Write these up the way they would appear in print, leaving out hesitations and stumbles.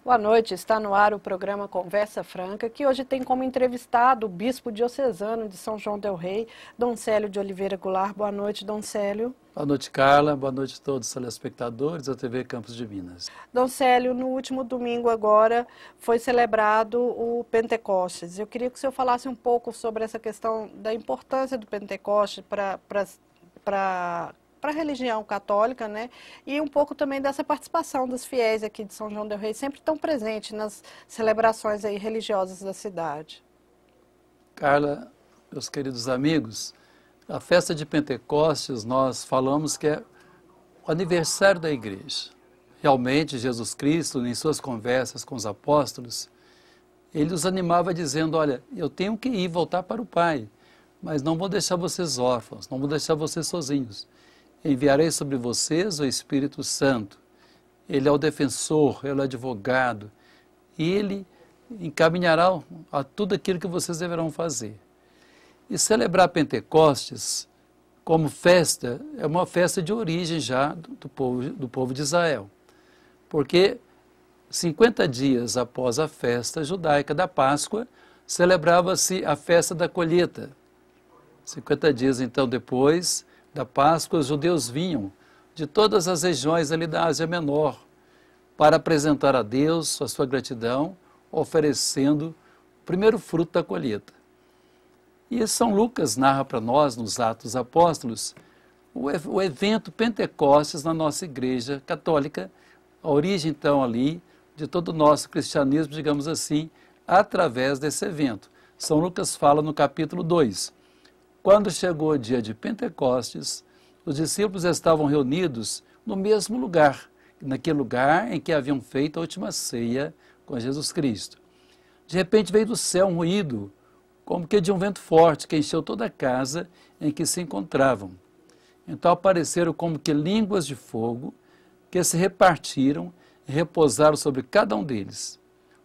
Boa noite, está no ar o programa Conversa Franca, que hoje tem como entrevistado o bispo diocesano de São João del Rei, Dom Célio de Oliveira Goulart. Boa noite, Dom Célio. Boa noite, Carla. Boa noite a todos os telespectadores da TV Campos de Minas. Dom Célio, no último domingo agora foi celebrado o Pentecostes. Eu queria que o senhor falasse um pouco sobre essa questão da importância do Pentecostes para a religião católica, né? E um pouco também dessa participação dos fiéis aqui de São João del Rei, sempre tão presente nas celebrações aí religiosas da cidade. Carla, meus queridos amigos, a festa de Pentecostes nós falamos que é o aniversário da igreja. Realmente, Jesus Cristo, em suas conversas com os apóstolos, ele os animava dizendo, olha, eu tenho que ir voltar para o Pai, mas não vou deixar vocês órfãos, não vou deixar vocês sozinhos. Enviarei sobre vocês o Espírito Santo. Ele é o defensor, ele é o advogado. E ele encaminhará a tudo aquilo que vocês deverão fazer. E celebrar Pentecostes como festa, é uma festa de origem já do povo de Israel. Porque 50 dias após a festa judaica da Páscoa, celebrava-se a festa da colheita. 50 dias então depois da Páscoa, os judeus vinham de todas as regiões ali da Ásia Menor para apresentar a Deus a sua gratidão, oferecendo o primeiro fruto da colheita. E São Lucas narra para nós, nos Atos Apóstolos, o evento Pentecostes na nossa Igreja Católica, a origem então ali de todo o nosso cristianismo, digamos assim, através desse evento. São Lucas fala no capítulo 2, quando chegou o dia de Pentecostes, os discípulos estavam reunidos no mesmo lugar, naquele lugar em que haviam feito a última ceia com Jesus Cristo. De repente veio do céu um ruído, como que de um vento forte, que encheu toda a casa em que se encontravam. Então apareceram como que línguas de fogo, que se repartiram e repousaram sobre cada um deles.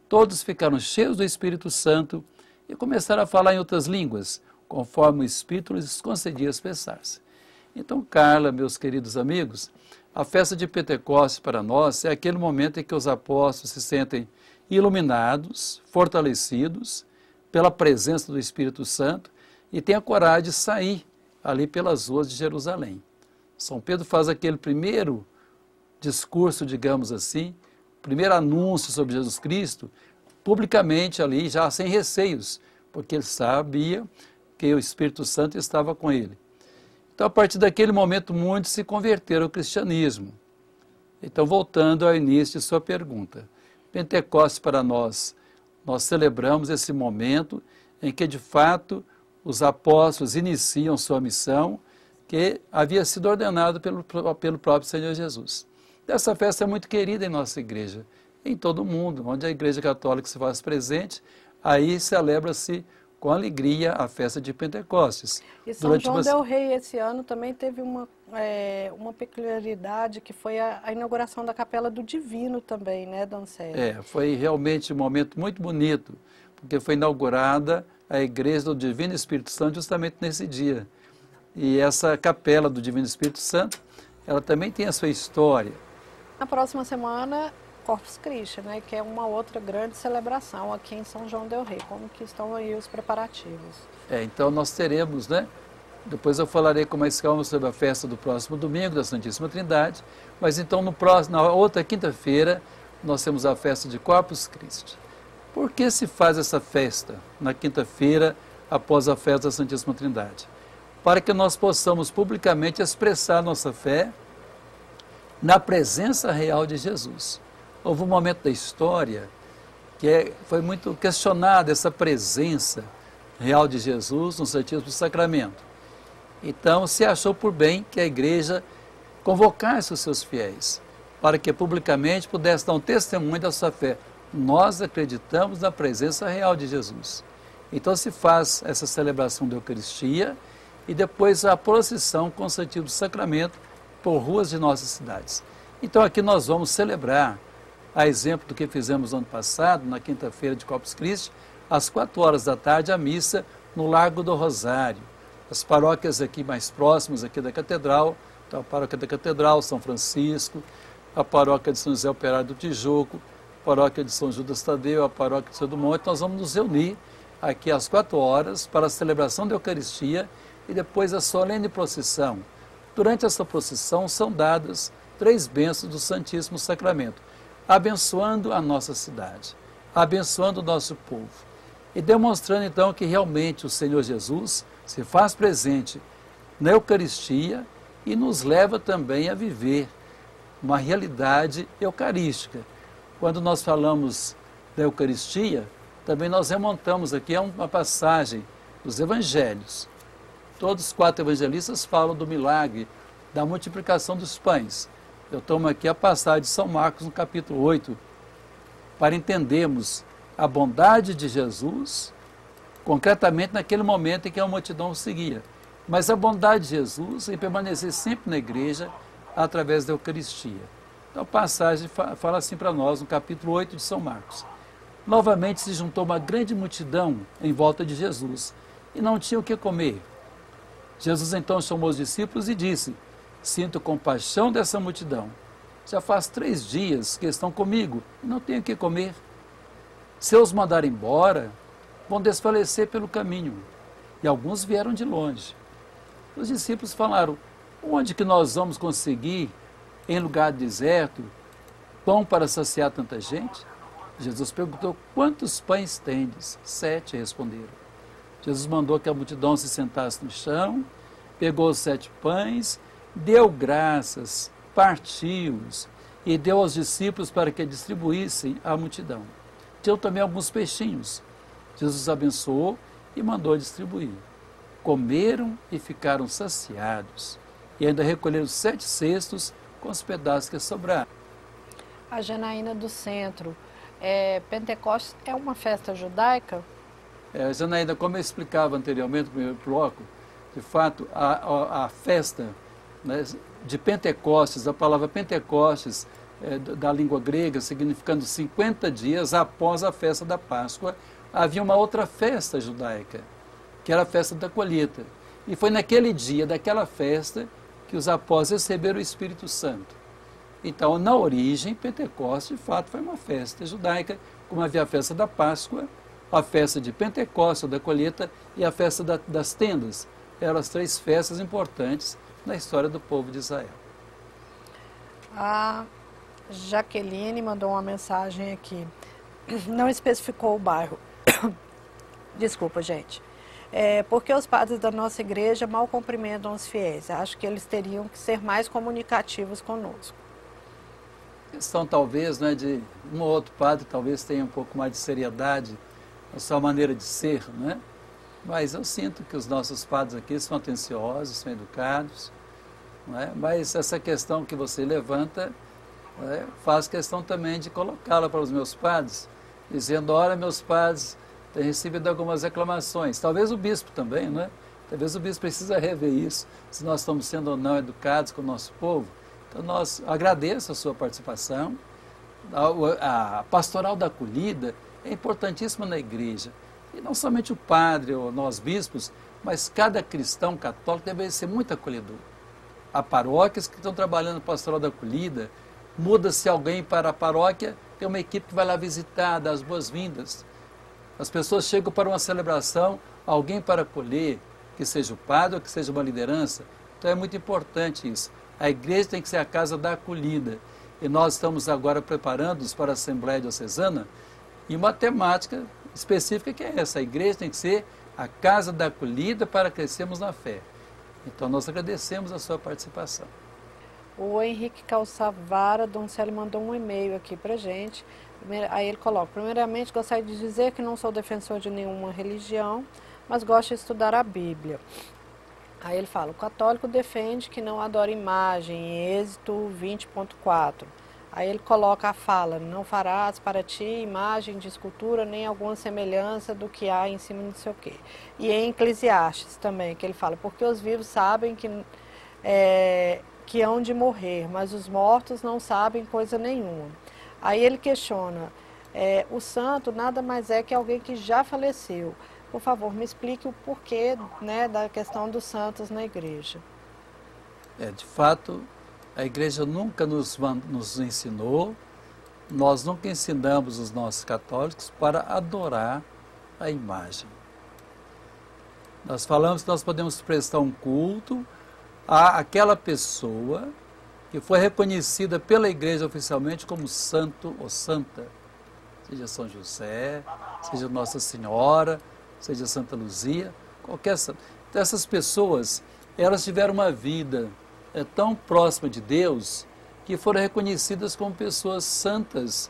Todos ficaram cheios do Espírito Santo e começaram a falar em outras línguas, conforme o Espírito lhes concedia expressar-se. Então, Carla, meus queridos amigos, a festa de Pentecostes para nós é aquele momento em que os apóstolos se sentem iluminados, fortalecidos pela presença do Espírito Santo e têm a coragem de sair ali pelas ruas de Jerusalém. São Pedro faz aquele primeiro discurso, digamos assim, primeiro anúncio sobre Jesus Cristo, publicamente ali, já sem receios, porque ele sabia que o Espírito Santo estava com ele. Então, a partir daquele momento, muitos se converteram ao cristianismo. Então, voltando ao início de sua pergunta, Pentecostes para nós celebramos esse momento em que, de fato, os apóstolos iniciam sua missão, que havia sido ordenado pelo próprio Senhor Jesus. Essa festa é muito querida em nossa igreja, em todo o mundo, onde a Igreja Católica se faz presente, aí celebra-se com alegria a festa de Pentecostes. E São João del Rei esse ano também teve uma peculiaridade, que foi a inauguração da Capela do Divino também, né, Dom Célio? Foi realmente um momento muito bonito, porque foi inaugurada a Igreja do Divino Espírito Santo justamente nesse dia. E essa Capela do Divino Espírito Santo, ela também tem a sua história. Na próxima semana, Corpus Christi, né, que é uma outra grande celebração aqui em São João del Rei. Como que estão aí os preparativos? Então nós teremos, né? Depois eu falarei com mais calma sobre a festa do próximo domingo, da Santíssima Trindade, mas então na outra quinta-feira nós temos a festa de Corpus Christi. Por que se faz essa festa na quinta-feira após a festa da Santíssima Trindade? Para que nós possamos publicamente expressar nossa fé na presença real de Jesus. Houve um momento da história que foi muito questionada essa presença real de Jesus no Santíssimo Sacramento. Então, se achou por bem que a igreja convocasse os seus fiéis, para que publicamente pudesse dar um testemunho da sua fé. Nós acreditamos na presença real de Jesus. Então, se faz essa celebração da Eucaristia e depois a procissão com o Santíssimo Sacramento por ruas de nossas cidades. Então, aqui nós vamos celebrar, a exemplo do que fizemos no ano passado, na quinta-feira de Corpus Christi, às 4 horas da tarde, a missa no Largo do Rosário. As paróquias aqui mais próximas aqui da Catedral, então a paróquia da Catedral, São Francisco, a paróquia de São José Operário do Tijuco, a paróquia de São Judas Tadeu, a paróquia de São do Monte, nós vamos nos reunir aqui às 4 horas para a celebração da Eucaristia e depois a solene procissão. Durante essa procissão são dadas 3 bênçãos do Santíssimo Sacramento, abençoando a nossa cidade, abençoando o nosso povo e demonstrando então que realmente o Senhor Jesus se faz presente na Eucaristia e nos leva também a viver uma realidade eucarística. Quando nós falamos da Eucaristia, também nós remontamos aqui a uma passagem dos Evangelhos. Todos os 4 evangelistas falam do milagre da multiplicação dos pães. Eu tomo aqui a passagem de São Marcos, no capítulo 8, para entendermos a bondade de Jesus, concretamente naquele momento em que a multidão o seguia. Mas a bondade de Jesus em permanecer sempre na igreja através da Eucaristia. Então a passagem fala assim para nós, no capítulo 8 de São Marcos. Novamente se juntou uma grande multidão em volta de Jesus e não tinha o que comer. Jesus então chamou os discípulos e disse: sinto compaixão dessa multidão. Já faz 3 dias que estão comigo e não tenho o que comer. Se eu os mandar embora, vão desfalecer pelo caminho. E alguns vieram de longe. Os discípulos falaram: onde que nós vamos conseguir, em lugar deserto, pão para saciar tanta gente? Jesus perguntou: quantos pães tendes? 7 responderam. Jesus mandou que a multidão se sentasse no chão, pegou os 7 pães, deu graças, partiu-os e deu aos discípulos para que distribuíssem à multidão. Deu também alguns peixinhos. Jesus abençoou e mandou distribuir. Comeram e ficaram saciados. E ainda recolheram 7 cestos com os pedaços que sobraram. A Janaína do Centro, Pentecostes é uma festa judaica? Janaína, como eu explicava anteriormente no primeiro bloco, de fato, a festa, né, de Pentecostes, a palavra Pentecostes, da língua grega, significando 50 dias após a festa da Páscoa, havia uma outra festa judaica, que era a festa da colheita. E foi naquele dia daquela festa que os apóstolos receberam o Espírito Santo. Então, na origem, Pentecostes, de fato, foi uma festa judaica, como havia a festa da Páscoa, a festa de Pentecostes, da colheita, e a festa das tendas. Eram as 3 festas importantes na história do povo de Israel. A Jaqueline mandou uma mensagem aqui. Não especificou o bairro. Desculpa, gente. Porque os padres da nossa igreja mal cumprimentam os fiéis. Acho que eles teriam que ser mais comunicativos conosco. Questão talvez, né, de um ou outro padre talvez tenha um pouco mais de seriedade na sua maneira de ser, né? Mas eu sinto que os nossos padres aqui são atenciosos, são educados, né? Mas essa questão que você levanta, né, faz questão também de colocá-la para os meus padres, dizendo: olha, meus padres têm recebido algumas reclamações. Talvez o bispo também, né? Talvez o bispo precisa rever isso, se nós estamos sendo ou não educados com o nosso povo. Então, agradeço a sua participação. A pastoral da acolhida é importantíssima na igreja. E não somente o padre ou nós bispos, mas cada cristão católico deve ser muito acolhedor. Há paróquias que estão trabalhando na pastoral da acolhida, muda-se alguém para a paróquia, tem uma equipe que vai lá visitar, dar as boas-vindas. As pessoas chegam para uma celebração, alguém para acolher, que seja o padre ou que seja uma liderança. Então é muito importante isso. A igreja tem que ser a casa da acolhida. E nós estamos agora preparando-nos para a Assembleia Diocesana e uma temática específica que é essa. A igreja tem que ser a casa da acolhida para crescermos na fé. Então nós agradecemos a sua participação. O Henrique Calçavara Doncelli mandou um e-mail aqui para a gente. Aí ele coloca: primeiramente, gostaria de dizer que não sou defensor de nenhuma religião, mas gosto de estudar a Bíblia. Aí ele fala: o católico defende que não adora imagem, em Êxodo 20.4. Aí ele coloca a fala: não farás para ti imagem de escultura, nem alguma semelhança do que há em cima de não sei o quê. E em Eclesiastes também, que ele fala: porque os vivos sabem que hão de morrer, mas os mortos não sabem coisa nenhuma. Aí ele questiona: o santo nada mais é que alguém que já faleceu. Por favor, me explique o porquê, né, da questão dos santos na igreja. De fato, a igreja nunca nos ensinou nós nunca ensinamos os nossos católicos para adorar a imagem. Nós falamos que nós podemos prestar um culto àquela pessoa que foi reconhecida pela Igreja oficialmente como santo ou santa, seja São José, seja Nossa Senhora, seja Santa Luzia, qualquer santa. Então, essas pessoas, elas tiveram uma vida tão próxima de Deus que foram reconhecidas como pessoas santas,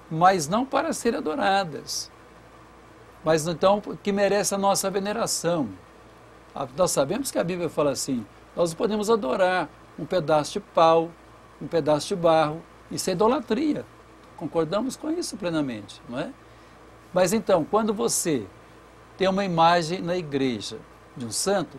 mas não para serem adoradas, mas então que merece a nossa veneração. Nós sabemos que a Bíblia fala assim, nós podemos adorar um pedaço de pau, um pedaço de barro, isso é idolatria. Concordamos com isso plenamente, não é? Mas então, quando você tem uma imagem na igreja de um santo,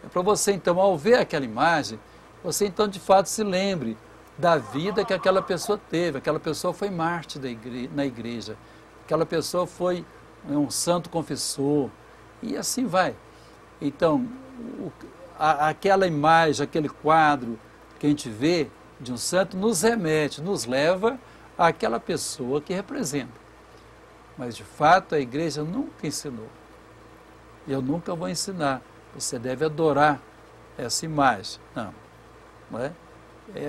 é para você então, ao ver aquela imagem, você então de fato se lembre da vida que aquela pessoa teve. Aquela pessoa foi mártir na igreja, aquela pessoa foi um santo confessor, e assim vai. Então, aquela imagem, aquele quadro que a gente vê de um santo nos remete, nos leva àquela pessoa que representa. Mas, de fato, a igreja nunca ensinou. E eu nunca vou ensinar. Você deve adorar essa imagem. Não é?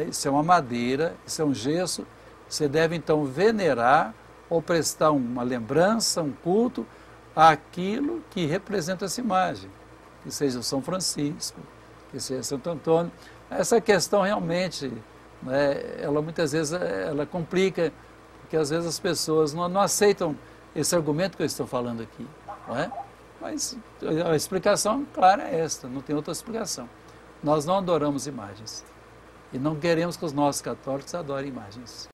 Isso é uma madeira, isso é um gesso. Você deve, então, venerar ou prestar uma lembrança, um culto àquilo que representa essa imagem. Que seja São Francisco, que seja Santo Antônio. Essa questão realmente, né, ela muitas vezes ela complica, porque às vezes as pessoas não aceitam esse argumento que eu estou falando aqui. Não é? Mas a explicação clara é esta, não tem outra explicação. Nós não adoramos imagens. E não queremos que os nossos católicos adorem imagens.